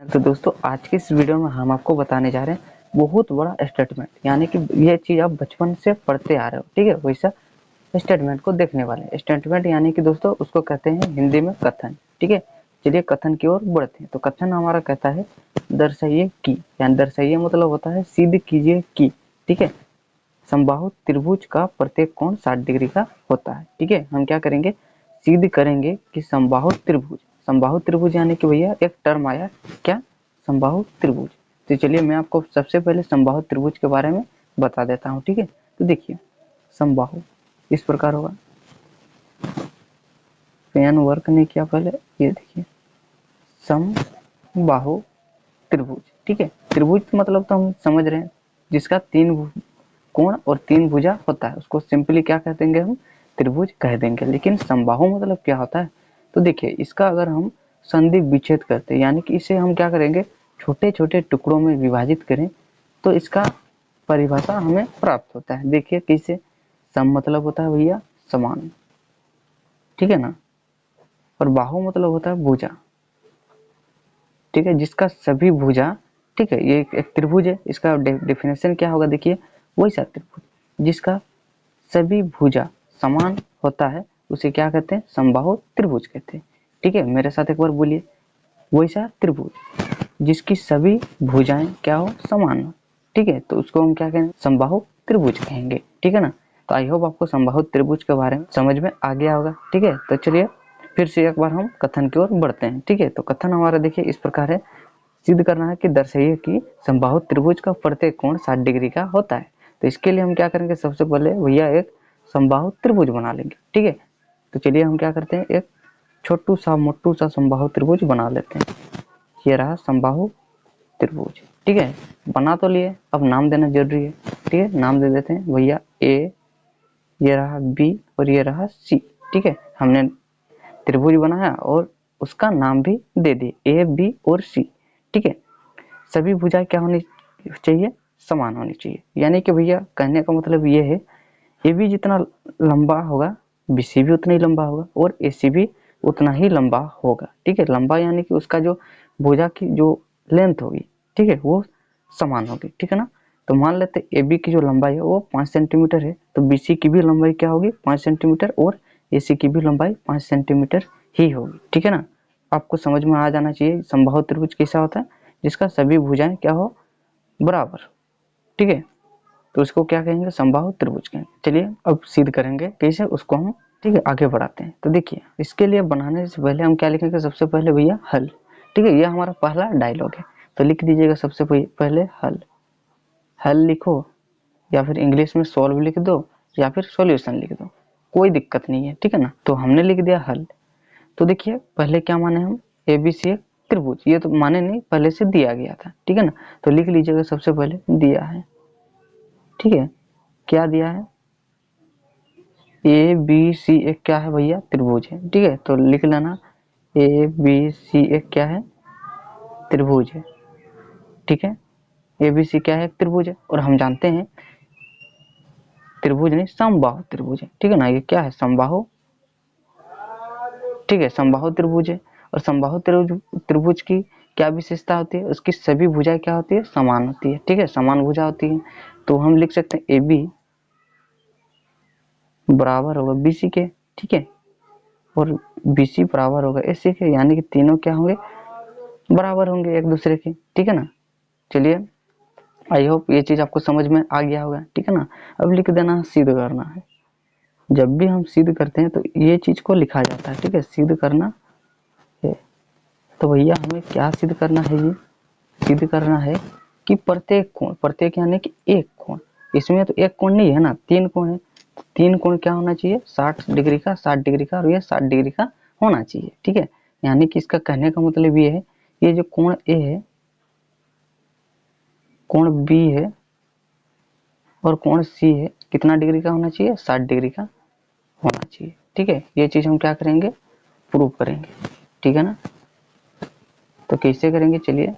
तो दोस्तों आज की इस वीडियो में हम आपको बताने जा रहे हैं बहुत बड़ा स्टेटमेंट, यानी कि ये चीज आप बचपन से पढ़ते आ रहे हो। ठीक है, वैसा स्टेटमेंट को देखने वाले हैं। स्टेटमेंट यानी कि दोस्तों उसको कहते हैं हिंदी में कथन। ठीक है, चलिए कथन की ओर बढ़ते हैं। तो कथन हमारा कहता है दर्शाइए की, यानी दर्शाइए मतलब होता है सिद्ध कीजिए की। ठीक है, समबाहु त्रिभुज का प्रत्येक कोण 60 डिग्री का होता है। ठीक है, हम क्या करेंगे, सिद्ध करेंगे कि समबाहु त्रिभुज, समबाहु त्रिभुज यानी कि भैया एक टर्म आया क्या, समबाहु त्रिभुज। तो चलिए मैं आपको सबसे पहले समबाहु त्रिभुज के बारे में बता देता हूँ। ठीक है, तो देखिए समबाहु इस प्रकार होगा। पेन वर्क नहीं किया पहले, ये देखिए समबाहु त्रिभुज। ठीक है, त्रिभुज मतलब तो हम समझ रहे हैं जिसका 3 कोण और 3 भुजा होता है, उसको सिंपली क्या कह देंगे, हम त्रिभुज कह देंगे। लेकिन समबाहु मतलब क्या होता है, तो देखिए इसका अगर हम संधि विच्छेद करते हैं, यानी कि इसे हम क्या करेंगे, छोटे छोटे टुकड़ों में विभाजित करें, तो इसका परिभाषा हमें प्राप्त होता है। देखिए कैसे, सम मतलब होता है भैया समान, ठीक है ना, और बाहु मतलब होता है भुजा। ठीक है, जिसका सभी भुजा, ठीक है, ये एक त्रिभुज है, इसका डेफिनेशन क्या होगा, देखिए वैसा त्रिभुज जिसका सभी भुजा समान होता है उसे क्या कहते हैं, समबाहु त्रिभुज कहते हैं। ठीक है, मेरे साथ एक बार बोलिए, वैसा त्रिभुज जिसकी सभी भुजाएं क्या हो, समान हो। ठीक है, तो उसको हम क्या कहेंगे, समबाहु त्रिभुज कहेंगे। ठीक है ना, तो आई होप आपको समबाहु त्रिभुज के बारे में समझ में आ गया होगा। ठीक है, तो चलिए फिर से एक बार हम कथन की ओर बढ़ते हैं। ठीक है, तो कथन हमारा देखिए इस प्रकार है, सिद्ध करना है कि दर्शाइए कि समबाहु त्रिभुज का प्रत्येक कोण 60 डिग्री का होता है। तो इसके लिए हम क्या करेंगे, सबसे पहले भैया एक समबाहु त्रिभुज बना लेंगे। ठीक है, तो चलिए हम क्या करते हैं, एक छोटू सा मोटू सा समबाहु त्रिभुज बना लेते हैं। ये रहा समबाहु त्रिभुज। ठीक है, बना तो लिए, अब नाम देना जरूरी है। ठीक है, नाम दे देते हैं भैया ए, ये रहा बी और ये रहा सी। ठीक है, हमने त्रिभुज बनाया और उसका नाम भी दे दिए ए बी और सी। ठीक है, सभी भुजाएं क्या होनी चाहिए, समान होनी चाहिए। यानी कि भैया कहने का मतलब ये है, ए बी जितना लंबा होगा बी सी भी उतना ही लंबा होगा और ए सी भी उतना ही लंबा होगा। ठीक है, लंबा यानी कि उसका जो भुजा की जो लेंथ होगी, ठीक है, वो समान होगी। ठीक है ना, तो मान लेते ए बी की जो लंबाई है वो 5 सेंटीमीटर है, तो बी सी की भी लंबाई क्या होगी, 5 सेंटीमीटर, और ए सी की भी लंबाई 5 सेंटीमीटर ही होगी। ठीक है ना, आपको समझ में आ जाना चाहिए समबाहु त्रिभुज कैसा होता है, जिसका सभी भुजाएं क्या हो, बराबर। ठीक है, तो उसको क्या कहेंगे, समबाहु त्रिभुज कहेंगे। चलिए अब सिद्ध करेंगे कैसे उसको हम। ठीक है, आगे बढ़ाते हैं। तो देखिए इसके लिए बनाने से पहले हम क्या लिखेंगे, सबसे पहले भैया हल। ठीक है, ये हमारा पहला डायलॉग है, तो लिख दीजिएगा सबसे पहले हल। हल लिखो, या फिर इंग्लिश में सॉल्व लिख दो, या फिर सॉल्यूशन लिख दो, कोई दिक्कत नहीं है। ठीक है ना, तो हमने लिख दिया हल। तो देखिए पहले क्या माने हम, ए बी सी एक त्रिभुज, ये तो माने नहीं, पहले से दिया गया था। ठीक है ना, तो लिख लीजिएगा सबसे पहले दिया है। ठीक है, क्या दिया है, ए बी सी एक क्या है भैया, त्रिभुज है। ठीक है, तो लिख लेना ए बी सी एक क्या है, त्रिभुज है। ठीक है, ए बी सी क्या है, त्रिभुज है, और हम जानते हैं त्रिभुज नहीं समबाहु त्रिभुज है। ठीक है ना, ये क्या है, समबाहु। ठीक है, समबाहु त्रिभुज है, और समबाहु त्रिभुज की क्या विशेषता होती है, उसकी सभी भुजाएं क्या होती है, समान होती है। ठीक है, समान भुजा होती है, तो हम लिख सकते हैं ए बी बराबर होगा बी सी के। ठीक है, और बी सी बराबर होगा ए सी के, यानी कि तीनों क्या होंगे, बराबर होंगे एक दूसरे के। ठीक है ना, चलिए आई होप ये चीज आपको समझ में आ गया होगा। ठीक है ना, अब लिख देना सिद्ध करना है। जब भी हम सिद्ध करते हैं तो ये चीज को लिखा जाता है। ठीक है, सिद्ध करना है, तो भैया हमें क्या सिद्ध करना है, ये सिद्ध करना है कि प्रत्येक कोण, प्रत्येक यानी कि एक कोण, इसमें तो एक कोण नहीं है ना, 3 कोण है, 3 कोण क्या होना चाहिए, 60 डिग्री का, 60 डिग्री का, और ये 60 डिग्री का होना चाहिए। ठीक है, यानी कि इसका कहने का मतलब ये है, ये जो कोण ए है, कोण बी है, और कोण सी है, कितना डिग्री का होना चाहिए, 60 डिग्री का होना चाहिए। ठीक है, ये चीज हम क्या करेंगे, प्रूव करेंगे। ठीक है ना, तो कैसे करेंगे, चलिए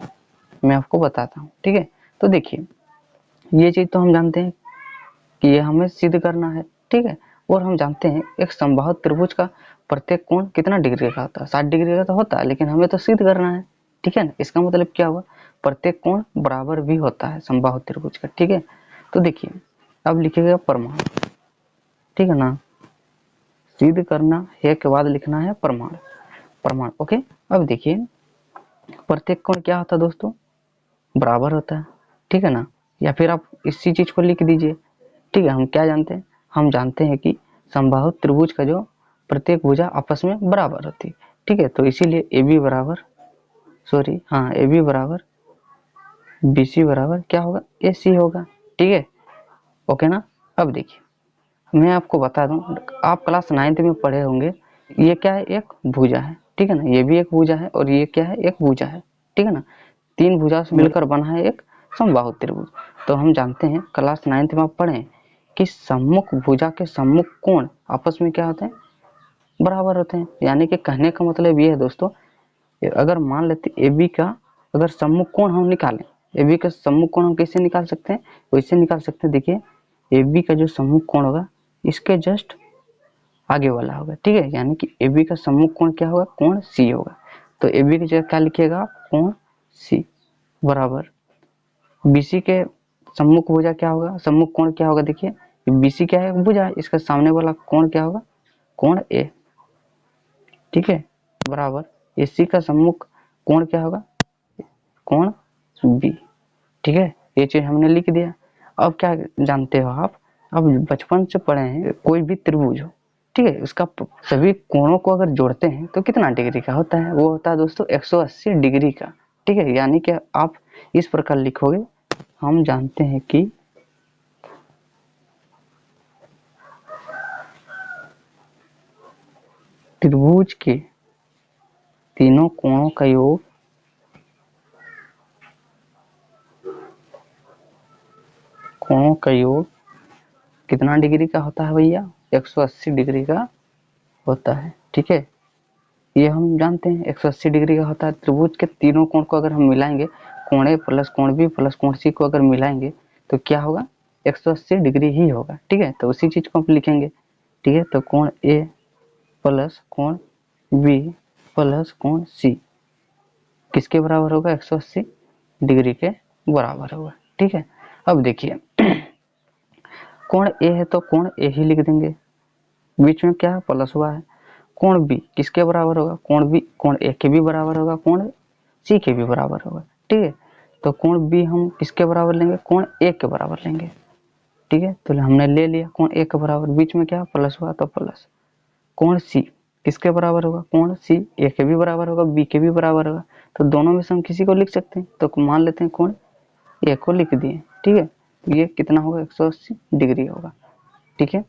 मैं आपको बताता हूँ। ठीक है, तो देखिए ये चीज तो हम जानते हैं कि ये हमें सिद्ध करना है। ठीक है, और हम जानते हैं एक समबाहु त्रिभुज का प्रत्येक कोण कितना डिग्री का होता है, 60 डिग्री का तो होता है, लेकिन हमें तो सिद्ध करना है। ठीक है ना। इसका मतलब क्या हुआ, प्रत्येक कोण बराबर भी होता है समबाहु त्रिभुज का। ठीक है, तो देखिए अब लिखिएगा प्रमाण, ठीक है ना, सिद्ध करना है के बाद लिखना है प्रमाण, प्रमाण। ओके, अब देखिए प्रत्येक कोण क्या होता है दोस्तों, बराबर होता है, ठीक है ना। या फिर आप इसी चीज को लिख दीजिए, ठीक है। हम क्या जानते हैं, हम जानते हैं कि समबाहु त्रिभुज का जो प्रत्येक भुजा आपस में बराबर होती है, ठीक है। तो इसीलिए ए बी बराबर, सॉरी हाँ, ए बी बराबर बी सी बराबर क्या होगा, ए सी होगा, ठीक है। ओके ना। अब देखिए मैं आपको बता दूं, आप क्लास 9th में पढ़े होंगे, ये क्या है, एक भुजा है, ठीक है ना, ये भी एक भुजा है और ये क्या है, एक भुजा है, ठीक है ना। तीन भुजा से मिलकर बना है एक समबाहु त्रिभुज। तो हम जानते हैं क्लास 9th में आप पढ़े कि सम्मुख भुजा के सम्मुख कोण आपस में क्या होते हैं, बराबर होते हैं। यानी कि कहने का मतलब ये है दोस्तों, अगर मान लेते ए बी का अगर सम्मुख कोण हम निकालें, ए बी का सम्मुख कोण हम कैसे निकाल सकते हैं, वैसे निकाल सकते हैं। देखिए ए बी का जो सम्मुख कोण होगा इसके जस्ट आगे वाला होगा, ठीक है। यानी कि ए बी का सम्मुख कोण क्या होगा, कोण सी होगा। तो ए बी की जगह क्या लिखिएगा, कोण सी बराबर बीसी के सम्मुख भुजा क्या होगा, सम्मुख कोण क्या होगा, देखिए बीसी क्या है, भुजा है, इसका सामने वाला कोण क्या होगा, कोण ए, ठीक है, बराबर एसी का सम्मुख कोण क्या होगा, कोण बी, ठीक है। ये चीज हमने लिख दिया। अब क्या जानते हो आप, अब बचपन से पढ़े हैं, कोई भी त्रिभुज हो, ठीक है, उसका सभी कोणों को अगर जोड़ते हैं तो कितना डिग्री का होता है, वो होता है दोस्तों 180 डिग्री का, ठीक है। यानी कि आप इस प्रकार लिखोगे, हम जानते हैं कि त्रिभुज के तीनों कोणों का योग कितना डिग्री का होता है भैया, 180 डिग्री का होता है, ठीक है। ये हम जानते हैं 180 डिग्री का होता है। त्रिभुज के तीनों कोण को अगर हम मिलाएंगे, कोण ए प्लस कोण बी प्लस कोण सी को अगर मिलाएंगे तो क्या होगा, 180 डिग्री ही होगा, ठीक है। तो उसी चीज को हम लिखेंगे, ठीक है। तो कोण ए प्लस कोण बी प्लस कोण सी किसके बराबर होगा, 180 डिग्री के बराबर होगा, ठीक है। अब देखिए कोण ए है तो कोण ए ही लिख देंगे, बीच में क्या है, प्लस हुआ है। कोण बी किसके बराबर होगा, कोण बी कोण ए के भी बराबर होगा, कोण सी के भी बराबर होगा, ठीक है। तो कोण बी हम किसके बराबर लेंगे, कोण ए के बराबर लेंगे, ठीक है। तो हमने ले लिया कोण ए के बराबर, बीच में क्या प्लस हुआ तो प्लस। कोण सी किसके बराबर होगा, कोण सी ए के भी बराबर होगा, बी के भी बराबर होगा। तो दोनों में से हम किसी को लिख सकते हैं, तो मान लेते हैं कोण ए को लिख दिए, ठीक है। तो ये कितना होगा, 180 डिग्री होगा, ठीक है।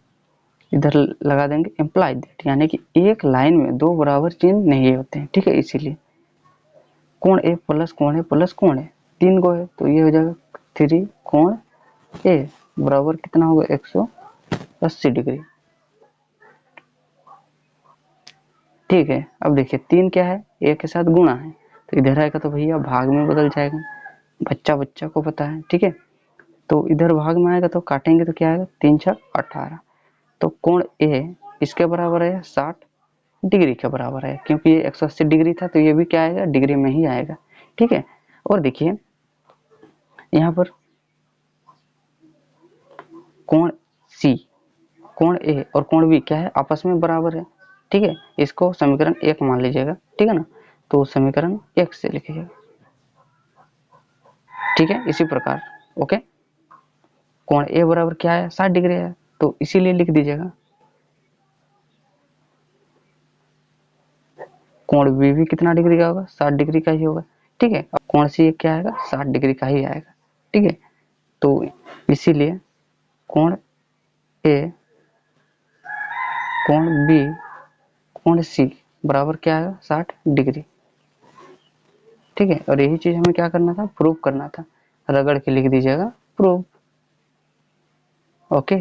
इधर लगा देंगे इम्प्लाई दैट, यानी कि एक लाइन में दो बराबर चिन्ह नहीं होते हैं, ठीक है। इसीलिए कोण ए प्लस कोण ए प्लस कोण ए तीन को है, तो ये हो जाएगा 3 कोण ए बराबर कितना होगा, 180 डिग्री, ठीक है। अब देखिए 3 क्या है, ए के साथ गुणा है, तो इधर आएगा तो भैया भाग में बदल जाएगा, बच्चा बच्चा को पता है, ठीक है। तो इधर भाग में आएगा तो काटेंगे तो क्या आएगा, 3 6 18। तो कोण ए इसके बराबर है 60 डिग्री के बराबर है, क्योंकि ये 180 डिग्री था तो ये भी क्या आएगा, डिग्री में ही आएगा, ठीक है। और देखिए यहाँ पर कोण सी, कोण ए और कोण बी क्या है, आपस में बराबर है, ठीक है। इसको समीकरण 1 मान लीजिएगा, ठीक है ना। तो समीकरण 1 से लिखिएगा, ठीक है। इसी प्रकार ओके, कोण ए बराबर क्या है, 60 डिग्री है, तो इसीलिए लिख दीजिएगा कोण बी भी कितना डिग्री का होगा, 60 डिग्री का ही होगा, ठीक है। अब कोण सी क्या आएगा, 60 डिग्री का ही आएगा, ठीक है। तो इसीलिए कोण ए कोण बी कोण सी बराबर क्या आएगा, 60 डिग्री, ठीक है। और यही चीज हमें क्या करना था, प्रूव करना था, रगड़ के लिख दीजिएगा प्रूव, ओके।